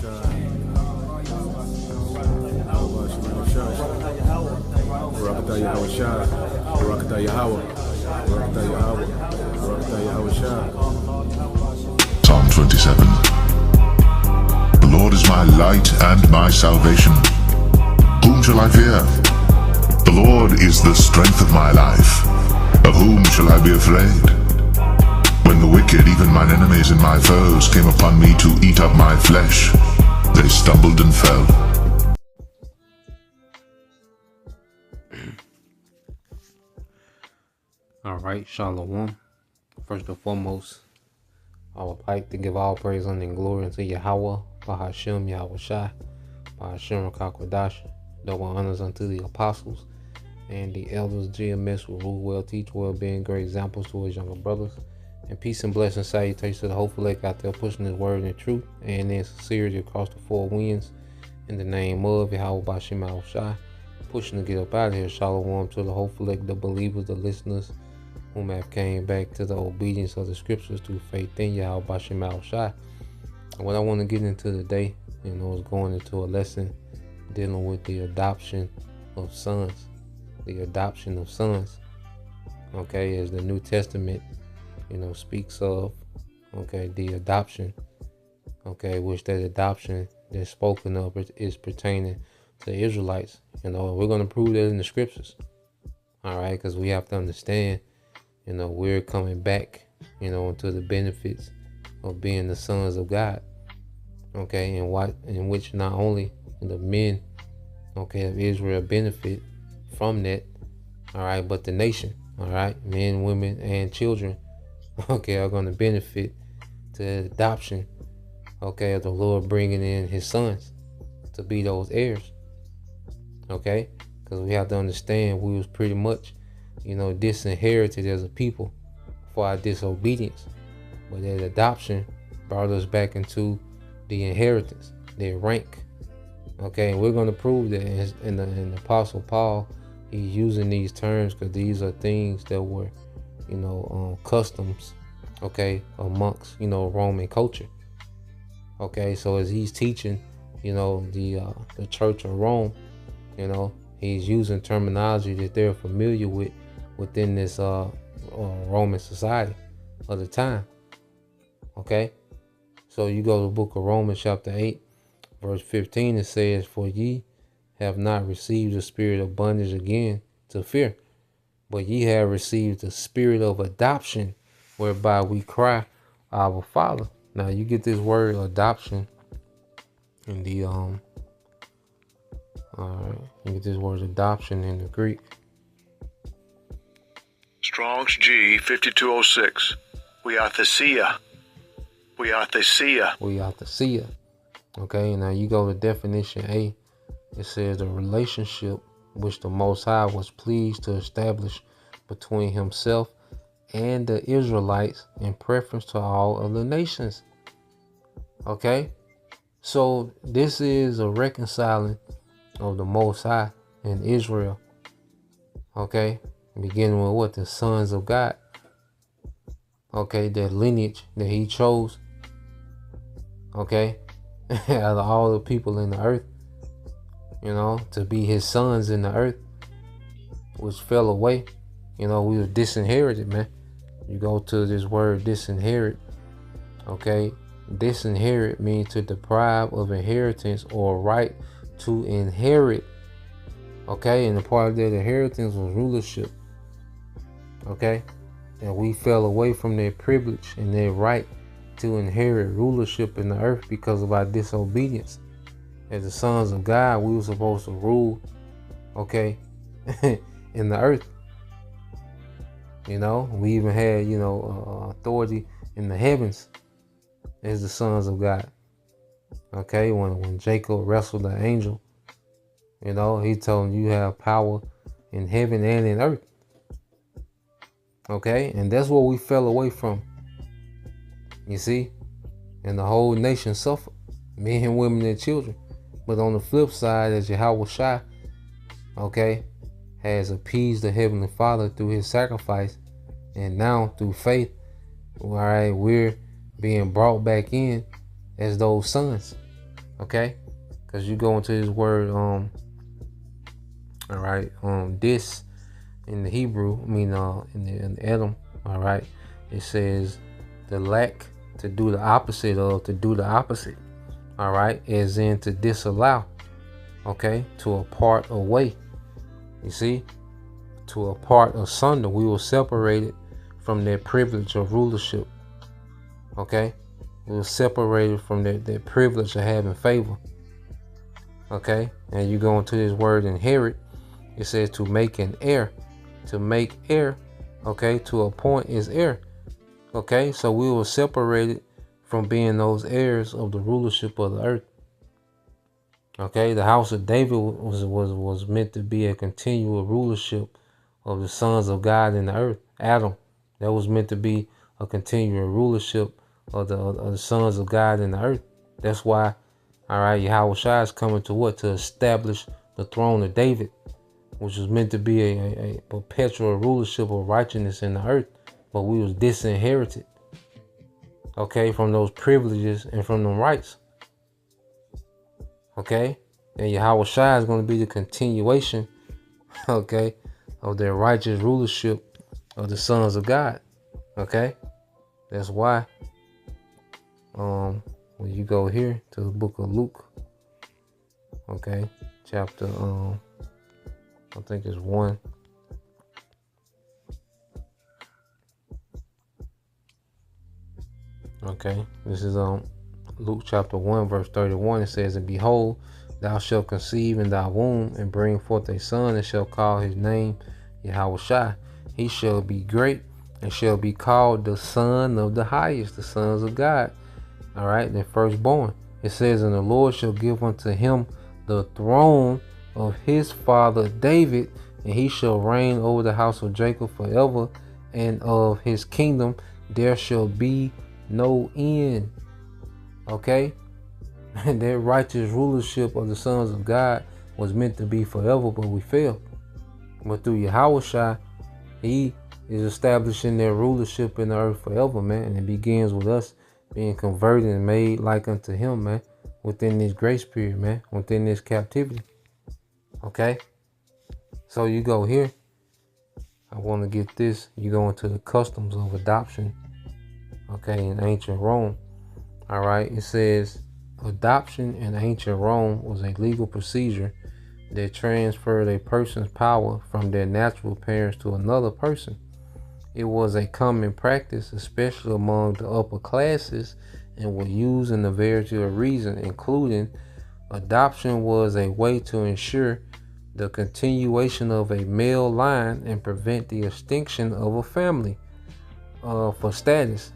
Psalm 27. The Lord is my light and my salvation. Whom shall I fear? The Lord is the strength of my life. Of whom shall I be afraid? When the wicked, even mine enemies and my foes, came upon me to eat up my flesh, they stumbled and fell. All right, Shalom. First and foremost, I would like to give all praise and glory unto Yahweh, Bahashem, Yahweh Shai, Bahashem, Kakwadash, double honors unto the apostles and the elders, GMS, who rule well, teach well, being great examples to his younger brothers. And peace and blessing salutations to the hopeful elect out there pushing his word in truth and in sincerity across the four winds. In the name of Yahweh Bahashem, Yahweh Shai, pushing to get up out of here. Shalom to the hopeful elect, the believers, the listeners, whom have came back to the obedience of the scriptures through faith in Yahweh Bahashem, Yahweh Shai. What I want to get into today, is going into a lesson dealing with the adoption of sons. The adoption of sons, okay, as the New Testament, speaks of, okay, the adoption, okay, which that adoption that's spoken of is pertaining to the Israelites. We're going to prove that in the scriptures, all right, because we have to understand, we're coming back, into the benefits of being the sons of God, okay, in which not only the men, okay, of Israel benefit from that, all right, but the nation, all right, men, women, and children, okay, are going to benefit to the adoption, okay, of the Lord bringing in his sons to be those heirs, okay, because we have to understand we was pretty much, disinherited as a people for our disobedience, but that adoption brought us back into the inheritance, their rank, okay, and we're going to prove that in the Apostle Paul, he's using these terms because these are things that were, customs, okay, amongst, Roman culture. Okay, so as he's teaching, the Church of Rome, he's using terminology that they're familiar with within this Roman society of the time. Okay, so you go to the book of Romans chapter 8, verse 15, it says, "For ye have not received the spirit of bondage again to fear, but ye have received the spirit of adoption, whereby we cry, Abba, Father." Now you get this word adoption in the you get this word adoption in the Greek. Strong's G 5206. We are Thesia. We are Thesia. We are Thesia. Okay, now you go to definition A. It says a relationship which the Most High was pleased to establish between himself and the Israelites in preference to all of the nations. Okay, so this is a reconciling of the Most High and Israel. Okay, beginning with what? The sons of God. Okay, that lineage that he chose. Okay, out of all the people in the earth, to be his sons in the earth, which fell away. We were disinherited, man. You go to this word disinherit. Okay, disinherit means to deprive of inheritance or right to inherit. Okay, and the part of that inheritance was rulership. Okay, and we fell away from their privilege and their right to inherit rulership in the earth because of our disobedience. As the sons of God, we were supposed to rule, okay, in the earth. We even had, authority in the heavens as the sons of God. Okay, when Jacob wrestled the angel, he told him you have power in heaven and in earth. Okay, and that's what we fell away from. You see, and the whole nation suffered, men, women, and children. But on the flip side, as Yahweh Shai, okay, has appeased the Heavenly Father through his sacrifice, and now through faith, all right, we're being brought back in as those sons. Okay, because you go into this word, all right, this in the Hebrew, in the Edom, all right, it says the lack, to do the opposite of, to do the opposite, all right, as in to disallow, okay, to apart away, you see, to apart asunder. We were separated from their privilege of rulership, okay, we were separated from their privilege of having favor, okay, and you go into this word inherit, it says to make an heir, to make heir, okay, to appoint is heir. Okay, so we were separated from being those heirs of the rulership of the earth. Okay, the house of David was meant to be a continual rulership of the sons of God in the earth. Adam, that was meant to be a continual rulership of the sons of God in the earth. That's why, all right, Yahweh Shai is coming to what? To establish the throne of David, which was meant to be a perpetual rulership of righteousness in the earth. But we was disinherited, okay, from those privileges and from them rights. Okay, and Yahweh Shai is going to be the continuation, okay, of their righteous rulership of the sons of God. Okay, that's why when you go here to the book of Luke, okay, chapter I think it's 1. Okay, this is Luke chapter 1 verse 31. It says, and behold, thou shalt conceive in thy womb and bring forth a son, and shall call his name Yahweh Shai. He shall be great and shall be called the Son of the Highest, the sons of God. All right, the firstborn. It says, and the Lord shall give unto him the throne of his father David, and he shall reign over the house of Jacob forever, and of his kingdom there shall be no end. Okay, and that righteous rulership of the sons of God was meant to be forever, but we failed. But through Yahweh Shai, he is establishing their rulership in the earth forever, man. And it begins with us being converted and made like unto him, man, within this grace period, man, within this captivity. Okay, so you go here, I want to get this, you go into the customs of adoption. Okay, in ancient Rome, all right, it says adoption in ancient Rome was a legal procedure that transferred a person's power from their natural parents to another person. It was a common practice, especially among the upper classes, and was used in a variety of reasons, including adoption was a way to ensure the continuation of a male line and prevent the extinction of a family. For status,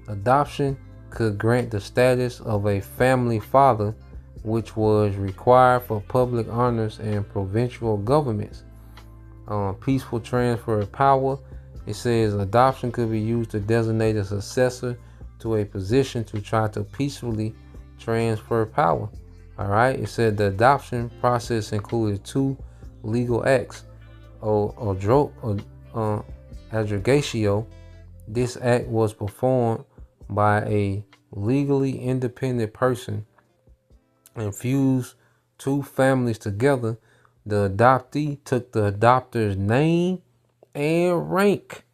adoption could grant the status of a family father, which was required for public honors and provincial governments. Peaceful transfer of power. It says adoption could be used to designate a successor to a position to try to peacefully transfer power. All right. It said the adoption process included 2 legal acts. Adjugatio. This act was performed by a legally independent person and fused 2 families together. The adoptee took the adopter's name and rank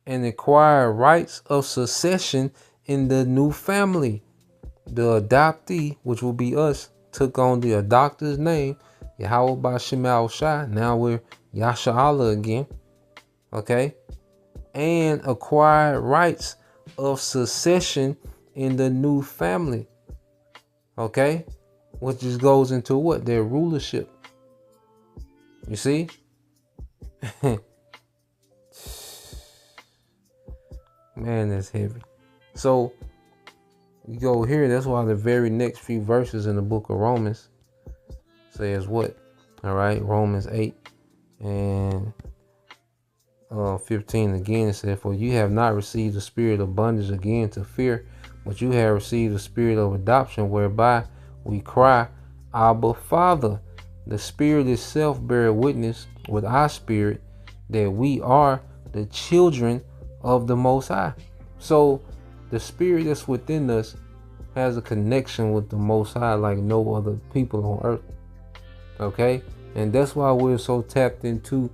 and acquired rights of succession in the new family. The adoptee, which will be us, took on the adopter's name, Yahweh B'Shem Al-Shai. Now we're Yasha Allah again. Okay, and acquired rights of succession in the new family. Okay, which just goes into what? Their rulership. You see? Man, that's heavy. So you go here, that's why the very next few verses in the book of Romans says what? All right, Romans 8 and 15 again, it says, for you have not received the spirit of bondage again to fear, but you have received the spirit of adoption, whereby we cry, Abba, Father. The Spirit itself bear witness with our spirit that we are the children of the Most High. So the spirit that's within us has a connection with the Most High like no other people on earth. Okay, and that's why we're so tapped into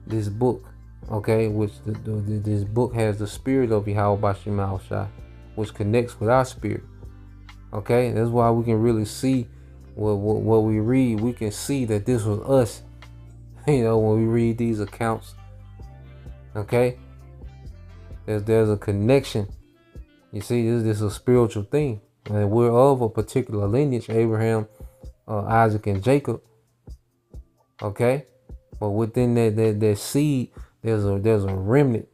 this book. Okay, which this book has the spirit of Yahweh Bashim Al-Shai, which connects with our spirit. Okay, that's why we can really see what we read. We can see that this was us. You know, when we read these accounts. Okay, there's a connection. You see, this is a spiritual thing, and we're of a particular lineage: Abraham, Isaac, and Jacob. Okay, but within that seed, there's a remnant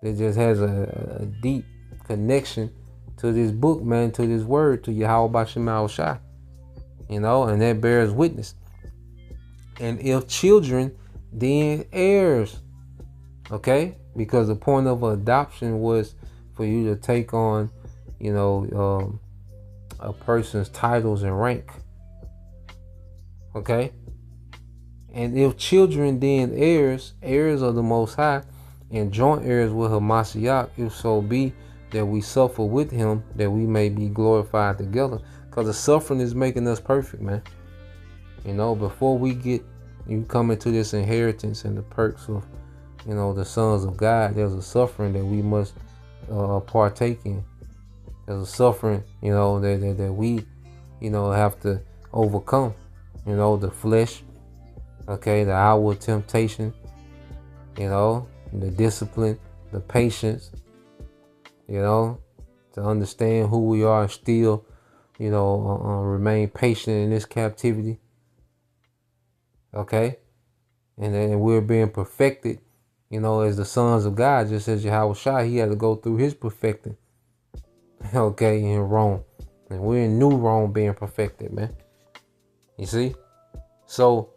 that just has a deep connection to this book, man, to this word, to Yahweh Bashim Al-Shai. You know, and that bears witness. And if children, then heirs. Okay, because the point of adoption was for you to take on, you know, a person's titles and rank. Okay. And if children, then heirs of the Most High, and joint heirs with Hamashiach, if so be that we suffer with him, that we may be glorified together. Because the suffering is making us perfect, man. You know, before you come into this inheritance and the perks of, you know, the sons of God, there's a suffering that we must partake in. There's a suffering, you know, that we, you know, have to overcome. You know, the flesh. Okay, the outward temptation, you know, the discipline, the patience, you know, to understand who we are and still, you know, remain patient in this captivity. Okay, and then we're being perfected, you know, as the sons of God, just as Yahweh Shai, he had to go through his perfecting. Okay, in Rome, and we're in New Rome being perfected, man. You see, so.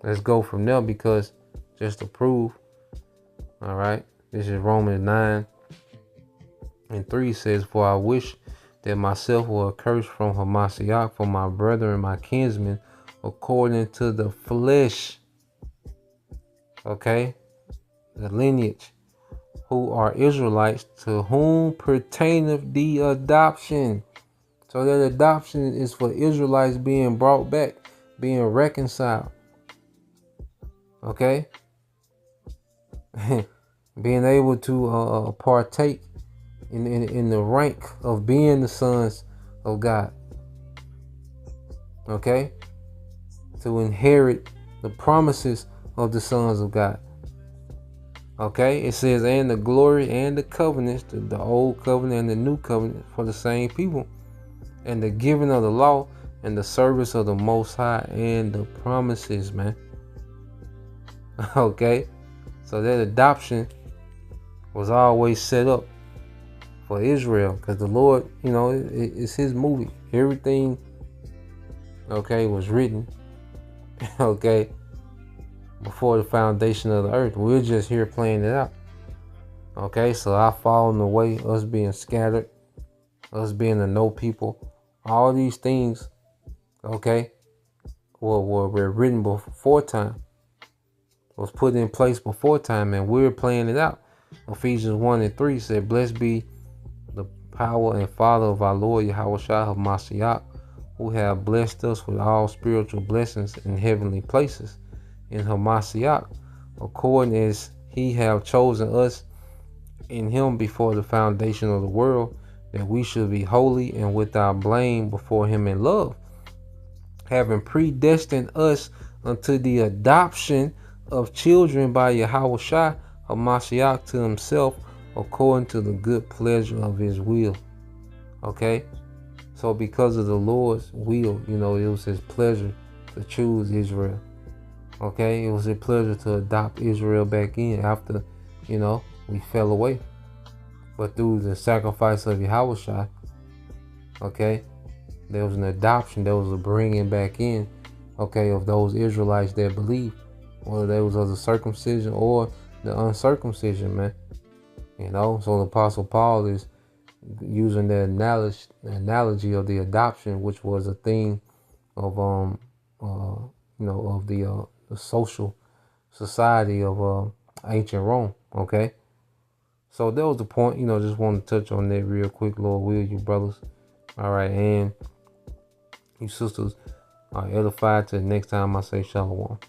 Let's go from there, because just to prove, all right, this is Romans 9:3 says, "For I wish that myself were accursed from Hamashiach for my brethren and my kinsmen according to the flesh." Okay, the lineage, who are Israelites, to whom pertaineth the adoption. So that adoption is for Israelites being brought back, being reconciled. Okay, being able to partake in the rank of being the sons of God. Okay, to inherit the promises of the sons of God. Okay, it says, and the glory and the covenants, the old covenant and the new covenant for the same people, and the giving of the law and the service of the Most High and the promises, man. Okay, so that adoption was always set up for Israel, because the Lord, you know, it's his movie. Everything, okay, was written, okay, before the foundation of the earth. We're just here playing it out. Okay, so our falling away, us being scattered, us being a no people, all these things, okay, were written before time, was put in place before time, and we're playing it out. Ephesians 1:3 said, "Blessed be the power and Father of our Lord Yahweh Shai HaMashiach, who have blessed us with all spiritual blessings in heavenly places in Hamashiach, according as he have chosen us in him before the foundation of the world, that we should be holy and without blame before him in love, having predestined us unto the adoption of children by Yahweh Shai HaMashiach to himself, according to the good pleasure of his will." Okay, so because of the Lord's will, you know, it was his pleasure to choose Israel. Okay, it was his pleasure to adopt Israel back in after, you know, we fell away. But through the sacrifice of Yahweh Shai, okay, there was an adoption, there was a bringing back in, okay, of those Israelites that believed, whether they was of the circumcision or the uncircumcision, man. You know, so the Apostle Paul is using the analogy of the adoption, which was a thing of you know, of the social society of ancient Rome. Okay, so that was the point. You know, just want to touch on that real quick, Lord will, you brothers. All right, and you sisters are edified till the next time I say shalom.